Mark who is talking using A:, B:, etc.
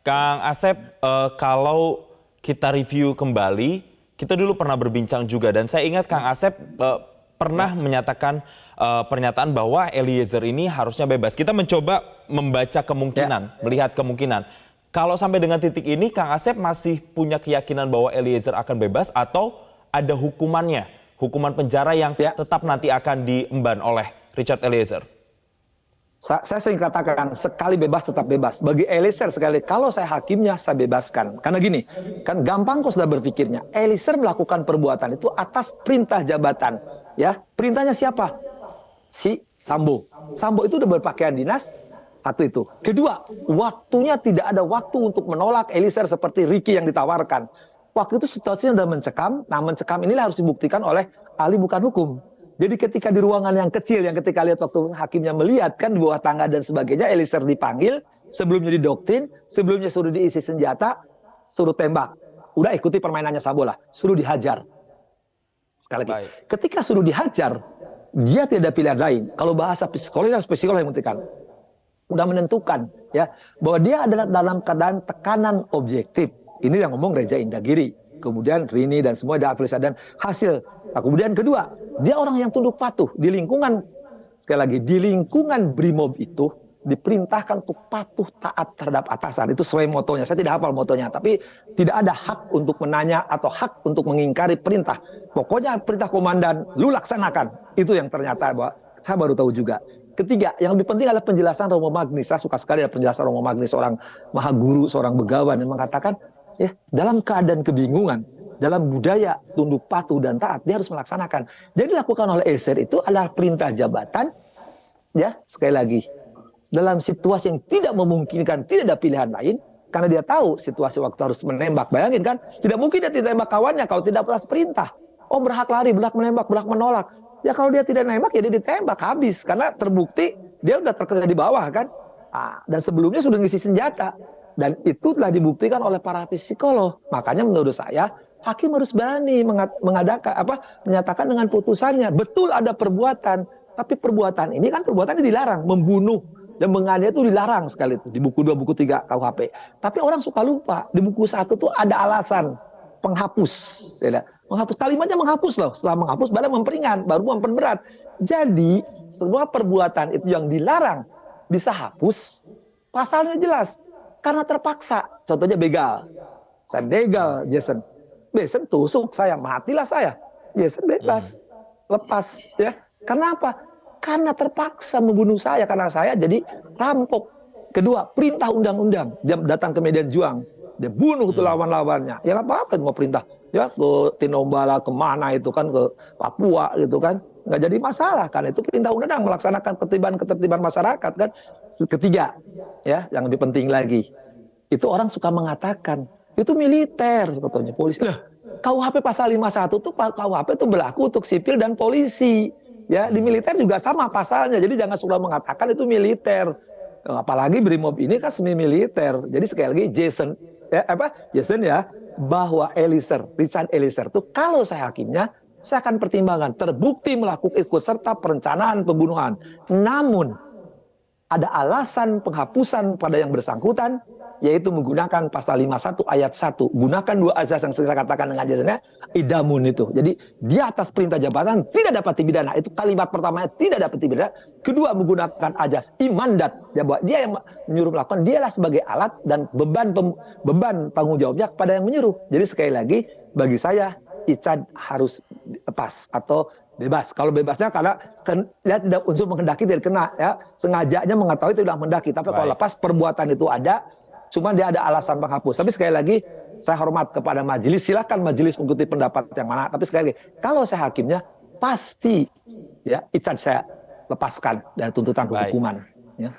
A: Kang Asep, kalau kita review kembali, kita dulu pernah berbincang juga dan saya ingat Kang Asep pernah menyatakan pernyataan bahwa Eliezer ini harusnya bebas. Kita mencoba membaca kemungkinan, melihat kemungkinan. Kalau sampai dengan titik ini, Kang Asep masih punya keyakinan bahwa Eliezer akan bebas atau ada hukumannya, hukuman penjara yang tetap nanti akan diemban oleh Richard Eliezer?
B: Saya sering katakan, sekali bebas tetap bebas. Bagi Eliezer sekali, kalau saya hakimnya, saya bebaskan. Karena gini, kan gampang kok sudah berpikirnya. Eliezer melakukan perbuatan itu atas perintah jabatan. Ya, perintahnya siapa? Si Sambo. Sambo itu udah berpakaian dinas, satu itu. Kedua, waktunya tidak ada waktu untuk menolak Eliezer seperti Ricky yang ditawarkan. Waktu itu situasinya sudah mencekam. Nah, mencekam inilah harus dibuktikan oleh ahli bukan hukum. Jadi ketika di ruangan yang kecil, yang ketika lihat waktu hakimnya melihat kan di bawah tangga dan sebagainya, Eliezer dipanggil, sebelumnya didoktrin, sebelumnya suruh diisi senjata, suruh tembak. Udah ikuti permainannya Sambo lah, suruh dihajar. Sekali lagi, ketika suruh dihajar, dia tidak ada pilihan lain. Kalau bahasa psikolog yang menentukan, udah menentukan ya bahwa dia adalah dalam keadaan tekanan objektif. Ini yang ngomong Reza Indragiri, kemudian Rini dan semua ada aplikasi dan hasil. Nah, kemudian kedua, dia orang yang tunduk patuh di lingkungan, sekali lagi di lingkungan Brimob itu diperintahkan untuk patuh taat terhadap atasan. Itu sesuai motonya. Saya tidak hafal motonya, tapi tidak ada hak untuk menanya atau hak untuk mengingkari perintah. Pokoknya perintah komandan lu laksanakan. Itu yang ternyata bahwa saya baru tahu juga. Ketiga, yang lebih penting adalah penjelasan Romo Magnis. Saya suka sekali ada penjelasan Romo Magnis, seorang maha guru, seorang begawan yang mengatakan, ya, dalam keadaan kebingungan, dalam budaya tunduk patuh dan taat, dia harus melaksanakan. Jadi dilakukan oleh Eliezer itu adalah perintah jabatan, ya, sekali lagi, dalam situasi yang tidak memungkinkan, tidak ada pilihan lain, karena dia tahu situasi waktu harus menembak. Bayangin kan, tidak mungkin dia tidak tembak kawannya kalau tidak atas perintah. Oh, berhak lari, berhak menembak, berhak menolak. Ya kalau dia tidak nembak, ya dia ditembak, habis. Karena terbukti, dia udah terkena di bawah kan. Dan sebelumnya sudah ngisi senjata. Dan itu telah dibuktikan oleh para psikolog. Makanya menurut saya, hakim harus berani menyatakan dengan putusannya. Betul ada perbuatan, tapi perbuatan ini kan perbuatannya dilarang. Membunuh dan menganiaya itu dilarang sekali itu. Di buku 2, buku 3 KUHP. Tapi orang suka lupa. Di buku 1 tuh ada alasan penghapus. Ya, menghapus kalimatnya menghapus loh. Setelah menghapus baru memperingan, baru memperberat. Jadi semua perbuatan itu yang dilarang bisa hapus. Pasalnya jelas. Karena terpaksa. Contohnya begal. Saya begal, Jason. Jason tusuk saya, matilah saya. Jason bebas. Lepas. Ya. Karena apa? Karena terpaksa membunuh saya. Karena saya jadi rampok. Kedua, perintah undang-undang. Dia datang ke Medan Juang. Dia bunuh tuh lawan-lawannya. Ya nggak apa-apa mau perintah. Ya ke Tinombala, kemana itu kan, ke Papua gitu kan. Nggak jadi masalah kan. Itu perintah undang-undang melaksanakan ketertiban masyarakat kan. Ketiga, ya yang lebih penting lagi. Itu orang suka mengatakan, itu militer katanya, polisi. Lah, KUHP pasal 51 tuh KUHP itu berlaku untuk sipil dan polisi. Ya, di militer juga sama pasalnya. Jadi jangan suka mengatakan itu militer. Apalagi Brimob ini kan semi militer. Jadi sekali lagi Jason ya, bahwa Richard Eliezer itu kalau saya hakimnya, saya akan pertimbangkan terbukti melakukan ikut serta perencanaan pembunuhan. Namun ada alasan penghapusan pada yang bersangkutan, yaitu menggunakan pasal 51 ayat 1. Gunakan 2 azas yang saya katakan dengan jasanya, idamun itu. Jadi dia atas perintah jabatan tidak dapat dipidana. Itu kalimat pertamanya, tidak dapat dipidana. Kedua, menggunakan azas imandat. Dia yang menyuruh melakukan, dialah sebagai alat dan beban tanggung jawabnya kepada yang menyuruh. Jadi sekali lagi, bagi saya, Richard harus lepas atau bebas. Kalau bebasnya karena dia tidak unsur menghendaki, tidak kena ya, sengajanya mengetahui tidak menghendaki. Tapi kalau lepas perbuatan itu ada, cuma dia ada alasan penghapus. Tapi sekali lagi saya hormat kepada majelis, silakan majelis mengikuti pendapat yang mana. Tapi sekali lagi, kalau saya hakimnya pasti ya Richard saya lepaskan dari tuntutan hukuman. Ya.